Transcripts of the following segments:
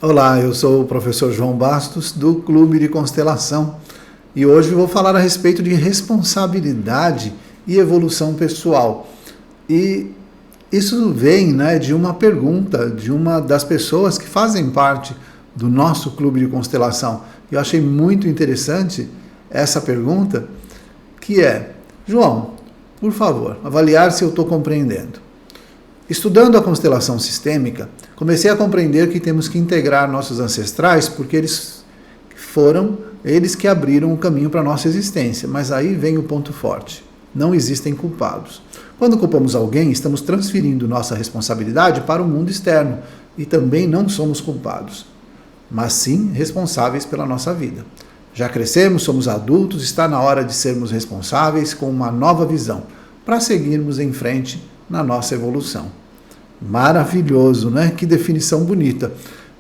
Olá, eu sou o professor João Bastos, do Clube de Constelação, e hoje vou falar a respeito de responsabilidade e evolução pessoal. E isso vem, de uma pergunta de uma das pessoas que fazem parte do nosso Clube de Constelação. Eu achei muito interessante essa pergunta, que é: João, por favor, avaliar se eu estou compreendendo. Estudando a constelação sistêmica, comecei a compreender que temos que integrar nossos ancestrais, porque eles que abriram o caminho para a nossa existência. Mas aí vem o ponto forte: não existem culpados. Quando culpamos alguém, estamos transferindo nossa responsabilidade para o mundo externo, e também não somos culpados, mas sim responsáveis pela nossa vida. Já crescemos, somos adultos, está na hora de sermos responsáveis com uma nova visão, para seguirmos em frente na nossa evolução. Maravilhoso, né? Que definição bonita.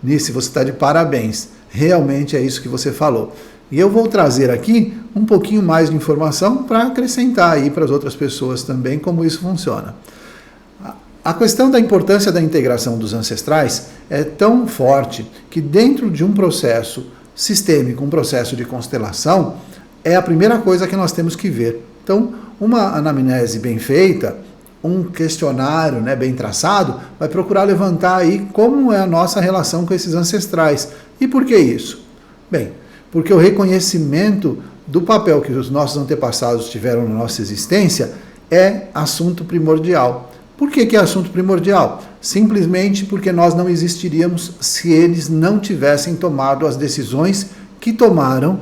Nisso você está de parabéns. Realmente é isso que você falou. E eu vou trazer aqui um pouquinho mais de informação para acrescentar aí para as outras pessoas também como isso funciona. A questão da importância da integração dos ancestrais é tão forte que dentro de um processo sistêmico, um processo de constelação, é a primeira coisa que nós temos que ver. Então, uma anamnese bem feita, um questionário bem traçado, vai procurar levantar aí como é a nossa relação com esses ancestrais. E por que isso? Bem, porque o reconhecimento do papel que os nossos antepassados tiveram na nossa existência é assunto primordial. Por que é assunto primordial? Simplesmente porque nós não existiríamos se eles não tivessem tomado as decisões que tomaram,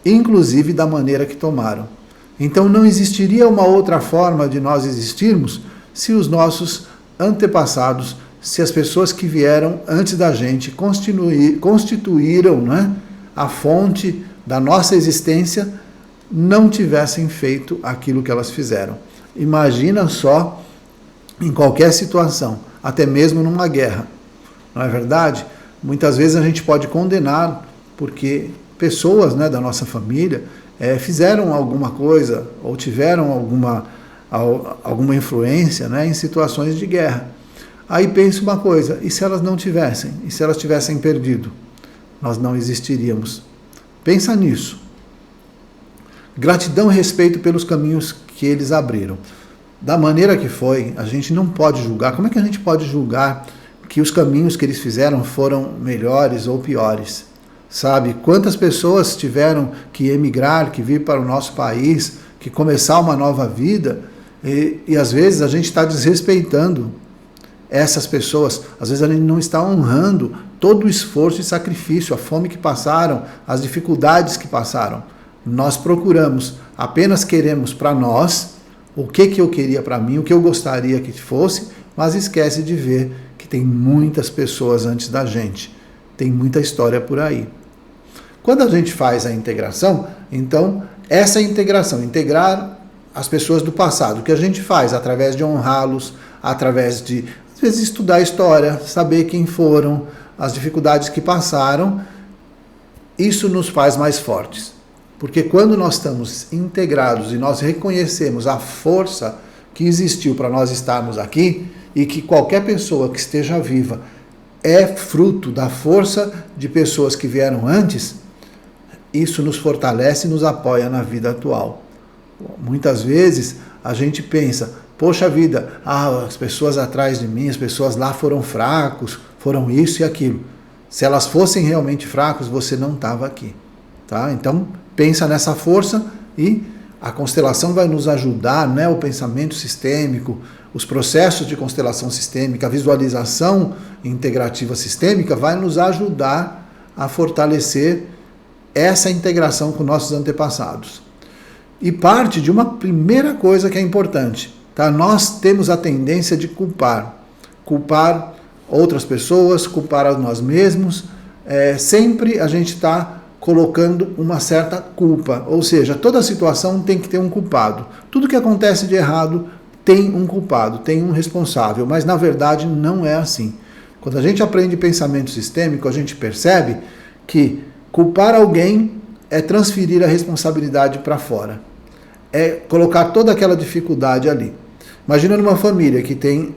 inclusive da maneira que tomaram. Então não existiria uma outra forma de nós existirmos se os nossos antepassados, se as pessoas que vieram antes da gente constituíram a fonte da nossa existência, não tivessem feito aquilo que elas fizeram. Imagina só em qualquer situação, até mesmo numa guerra. Não é verdade? Muitas vezes a gente pode condenar porque pessoas da nossa família fizeram alguma coisa ou tiveram alguma influência em situações de guerra. Aí pensa uma coisa: e se elas não tivessem? E se elas tivessem perdido? Nós não existiríamos. Pensa nisso. Gratidão e respeito pelos caminhos que eles abriram. Da maneira que foi, a gente não pode julgar. Como é que a gente pode julgar que os caminhos que eles fizeram foram melhores ou piores? Sabe, quantas pessoas tiveram que emigrar, que vir para o nosso país, que começar uma nova vida, e às vezes a gente está desrespeitando essas pessoas, às vezes a gente não está honrando todo o esforço e sacrifício, a fome que passaram, as dificuldades que passaram. Nós apenas queremos para nós o que eu queria para mim, o que eu gostaria que fosse, mas esquece de ver que tem muitas pessoas antes da gente, tem muita história por aí. Quando a gente faz a integração, então, essa integração, integrar as pessoas do passado, o que a gente faz através de honrá-los, através de, às vezes, estudar a história, saber quem foram, as dificuldades que passaram, isso nos faz mais fortes. Porque quando nós estamos integrados e nós reconhecemos a força que existiu para nós estarmos aqui, e que qualquer pessoa que esteja viva é fruto da força de pessoas que vieram antes, isso nos fortalece e nos apoia na vida atual. Muitas vezes a gente pensa: poxa vida, as pessoas atrás de mim, as pessoas lá foram fracos, foram isso e aquilo. Se elas fossem realmente fracos, você não estava aqui. Tá? Então, pensa nessa força e a constelação vai nos ajudar, o pensamento sistêmico, os processos de constelação sistêmica, a visualização integrativa sistêmica vai nos ajudar a fortalecer essa integração com nossos antepassados. E parte de uma primeira coisa que é importante, tá? Nós temos a tendência de culpar outras pessoas, culpar a nós mesmos, sempre a gente está colocando uma certa culpa, ou seja, toda situação tem que ter um culpado. Tudo que acontece de errado tem um culpado, tem um responsável, mas na verdade não é assim. Quando a gente aprende pensamento sistêmico, a gente percebe que culpar alguém é transferir a responsabilidade para fora. É colocar toda aquela dificuldade ali. Imagina numa família que tem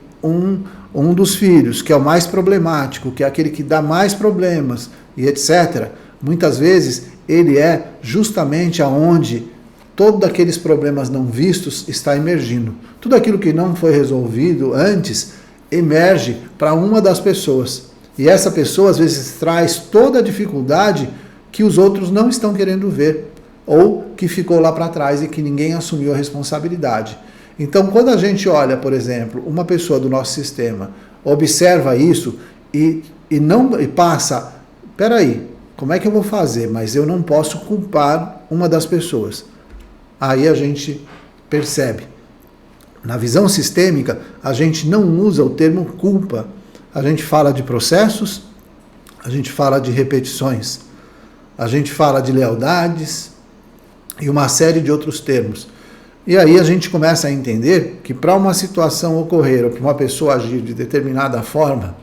um dos filhos, que é o mais problemático, que é aquele que dá mais problemas e etc., muitas vezes ele é justamente aonde todos aqueles problemas não vistos está emergindo. Tudo aquilo que não foi resolvido antes emerge para uma das pessoas. E essa pessoa às vezes traz toda a dificuldade que os outros não estão querendo ver, ou que ficou lá para trás e que ninguém assumiu a responsabilidade. Então, quando a gente olha, por exemplo, uma pessoa do nosso sistema, observa isso e passa, peraí, como é que eu vou fazer? Mas eu não posso culpar uma das pessoas. Aí a gente percebe. Na visão sistêmica, a gente não usa o termo culpa. A gente fala de processos, a gente fala de repetições, a gente fala de lealdades e uma série de outros termos. E aí a gente começa a entender que para uma situação ocorrer ou para uma pessoa agir de determinada forma,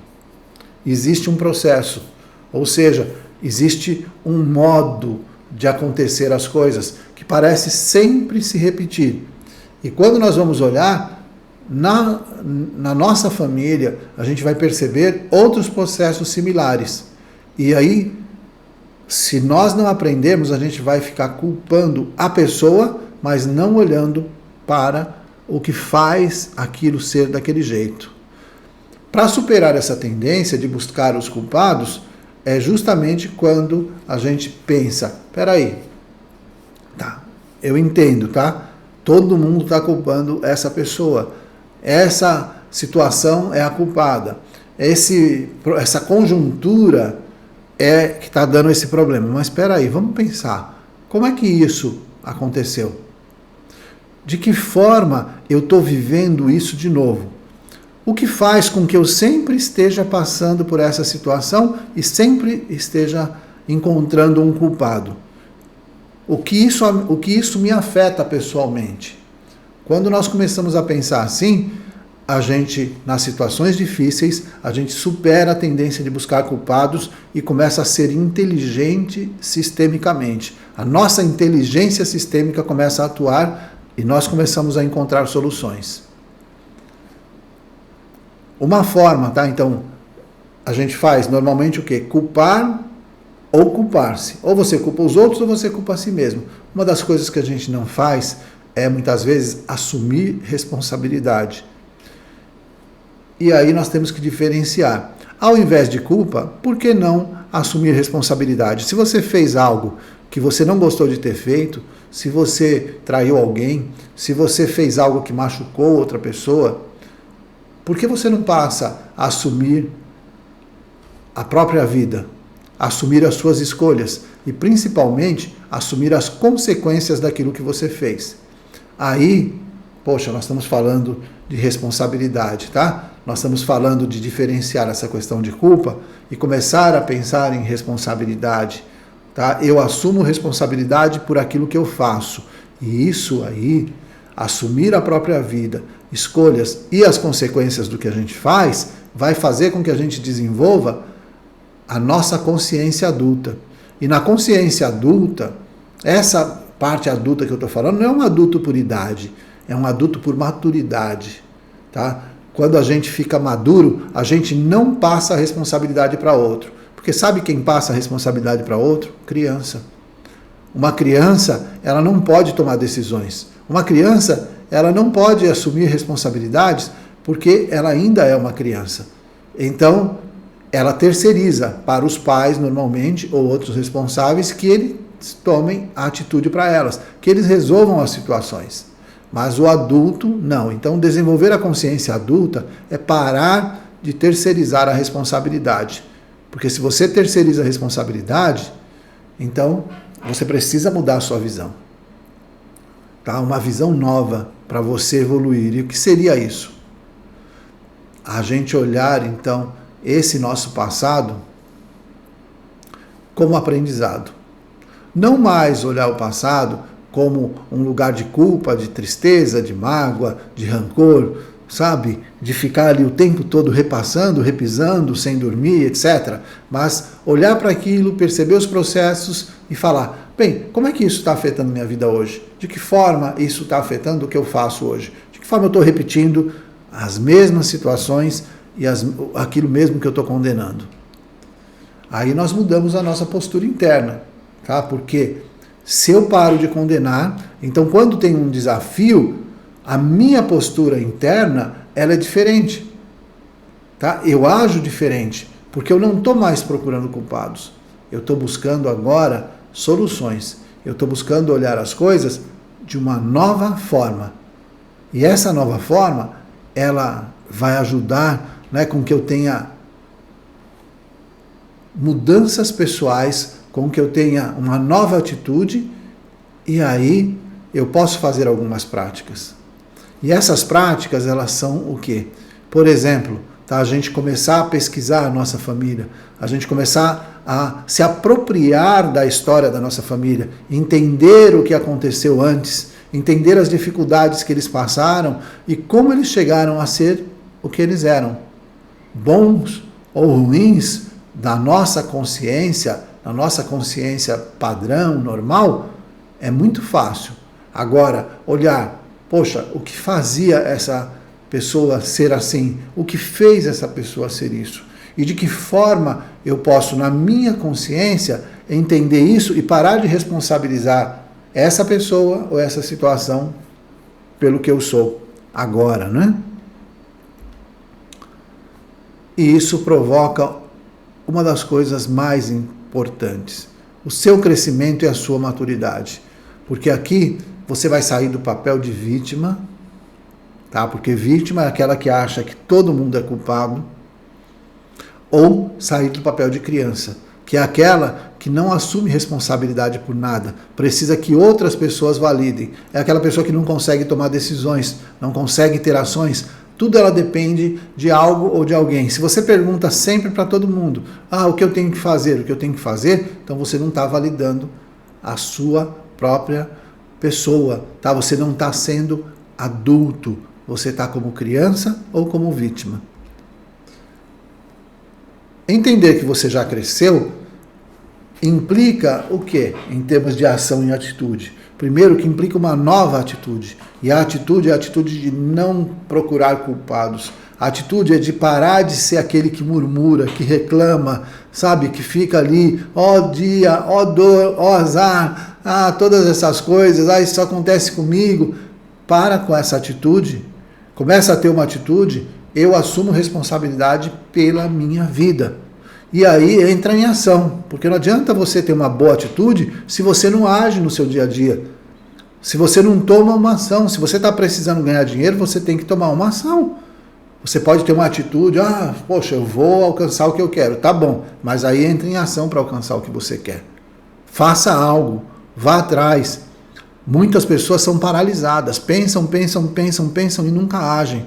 existe um processo, ou seja, existe um modo de acontecer as coisas que parece sempre se repetir. E quando nós vamos olhar, na nossa família, a gente vai perceber outros processos similares. E aí, se nós não aprendermos, a gente vai ficar culpando a pessoa, mas não olhando para o que faz aquilo ser daquele jeito. Para superar essa tendência de buscar os culpados, é justamente quando a gente pensa, peraí, tá, eu entendo, tá? Todo mundo está culpando essa pessoa. Essa situação é a culpada. Essa conjuntura é que está dando esse problema. Mas espera aí, vamos pensar. Como é que isso aconteceu? De que forma eu estou vivendo isso de novo? O que faz com que eu sempre esteja passando por essa situação e sempre esteja encontrando um culpado? O que isso me afeta pessoalmente? Quando nós começamos a pensar assim, a gente, nas situações difíceis, a gente supera a tendência de buscar culpados e começa a ser inteligente sistemicamente. A nossa inteligência sistêmica começa a atuar e nós começamos a encontrar soluções. Uma forma, tá? Então, a gente faz normalmente o quê? Culpar ou culpar-se. Ou você culpa os outros ou você culpa a si mesmo. Uma das coisas que a gente não faz é, muitas vezes, assumir responsabilidade. E aí nós temos que diferenciar. Ao invés de culpa, por que não assumir responsabilidade? Se você fez algo que você não gostou de ter feito, se você traiu alguém, se você fez algo que machucou outra pessoa, por que você não passa a assumir a própria vida, assumir as suas escolhas e, principalmente, assumir as consequências daquilo que você fez? Aí, poxa, nós estamos falando de responsabilidade, tá? Nós estamos falando de diferenciar essa questão de culpa e começar a pensar em responsabilidade, tá? Eu assumo responsabilidade por aquilo que eu faço. E isso aí, assumir a própria vida, escolhas e as consequências do que a gente faz, vai fazer com que a gente desenvolva a nossa consciência adulta. E na consciência adulta, essa parte adulta que eu estou falando não é um adulto por idade, é um adulto por maturidade, tá? Quando a gente fica maduro, a gente não passa a responsabilidade para outro. Porque sabe quem passa a responsabilidade para outro? Criança. Uma criança, ela não pode tomar decisões. Uma criança, ela não pode assumir responsabilidades porque ela ainda é uma criança. Então, ela terceiriza para os pais, normalmente, ou outros responsáveis, que eles tomem a atitude para elas, que eles resolvam as situações. Mas o adulto, não. Então, desenvolver a consciência adulta é parar de terceirizar a responsabilidade. Porque se você terceiriza a responsabilidade, então você precisa mudar a sua visão. Tá? Uma visão nova para você evoluir. E o que seria isso? A gente olhar, então, esse nosso passado como aprendizado. Não mais olhar o passado como um lugar de culpa, de tristeza, de mágoa, de rancor, sabe? De ficar ali o tempo todo repassando, repisando, sem dormir, etc. Mas olhar para aquilo, perceber os processos e falar, bem, como é que isso está afetando minha vida hoje? De que forma isso está afetando o que eu faço hoje? De que forma eu estou repetindo as mesmas situações e aquilo mesmo que eu estou condenando. Aí nós mudamos a nossa postura interna, tá? Porque se eu paro de condenar, então quando tem um desafio, a minha postura interna, ela é diferente, tá? Eu ajo diferente, porque eu não estou mais procurando culpados. Eu estou buscando agora soluções. Eu estou buscando olhar as coisas de uma nova forma. E essa nova forma, ela vai ajudar, né, com que eu tenha mudanças pessoais, com que eu tenha uma nova atitude, e aí eu posso fazer algumas práticas. E essas práticas, elas são o quê? Por exemplo, tá, a gente começar a pesquisar a nossa família, a gente começar a se apropriar da história da nossa família, entender o que aconteceu antes, entender as dificuldades que eles passaram e como eles chegaram a ser o que eles eram. Bons ou ruins, da nossa consciência, na nossa consciência padrão, normal, é muito fácil. Agora, olhar, poxa, o que fazia essa pessoa ser assim? O que fez essa pessoa ser isso? E de que forma eu posso, na minha consciência, entender isso e parar de responsabilizar essa pessoa ou essa situação pelo que eu sou agora, né? E isso provoca uma das coisas mais importantes, o seu crescimento e a sua maturidade. Porque aqui você vai sair do papel de vítima, tá? Porque vítima é aquela que acha que todo mundo é culpado, ou sair do papel de criança, que é aquela que não assume responsabilidade por nada, precisa que outras pessoas validem. É aquela pessoa que não consegue tomar decisões, não consegue ter ações, tudo ela depende de algo ou de alguém. Se você pergunta sempre para todo mundo, o que eu tenho que fazer, o que eu tenho que fazer, então você não está validando a sua própria pessoa, tá? Você não está sendo adulto, você está como criança ou como vítima. Entender que você já cresceu implica o quê? Em termos de ação e atitude. Primeiro, que implica uma nova atitude. E a atitude é a atitude de não procurar culpados. A atitude é de parar de ser aquele que murmura, que reclama, sabe? Que fica ali, ó dia, ó dor, ó azar, todas essas coisas, isso acontece comigo. Para com essa atitude. Começa a ter uma atitude, eu assumo responsabilidade pela minha vida. E aí entra em ação, porque não adianta você ter uma boa atitude se você não age no seu dia a dia. Se você não toma uma ação, se você está precisando ganhar dinheiro, você tem que tomar uma ação. Você pode ter uma atitude, poxa, eu vou alcançar o que eu quero, tá bom, mas aí entra em ação para alcançar o que você quer. Faça algo, vá atrás. Muitas pessoas são paralisadas, pensam e nunca agem.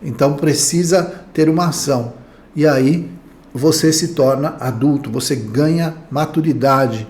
Então precisa ter uma ação. E aí você se torna adulto, você ganha maturidade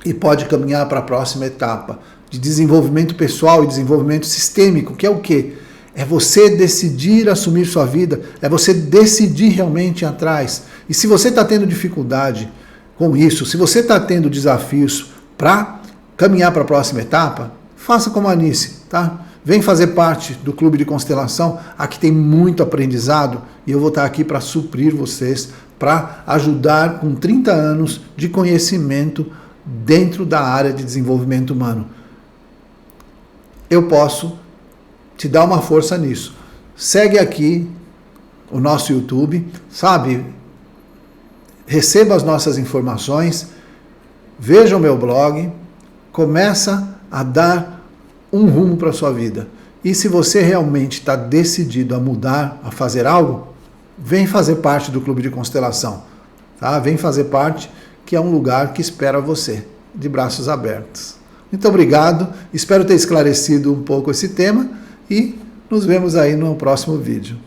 e pode caminhar para a próxima etapa de desenvolvimento pessoal e desenvolvimento sistêmico, que é o quê? É você decidir assumir sua vida, é você decidir realmente ir atrás. E se você está tendo dificuldade com isso, se você está tendo desafios para caminhar para a próxima etapa, faça como a Anice, tá? Vem fazer parte do Clube de Constelação, aqui tem muito aprendizado e eu vou estar aqui para suprir vocês, para ajudar com 30 anos de conhecimento dentro da área de desenvolvimento humano. Eu posso te dar uma força nisso. Segue aqui o nosso YouTube, sabe? Receba as nossas informações, veja o meu blog, começa a dar um rumo para a sua vida. E se você realmente está decidido a mudar, a fazer algo, vem fazer parte do Clube de Constelação. Tá? Vem fazer parte, que é um lugar que espera você, de braços abertos. Muito obrigado, espero ter esclarecido um pouco esse tema e nos vemos aí no próximo vídeo.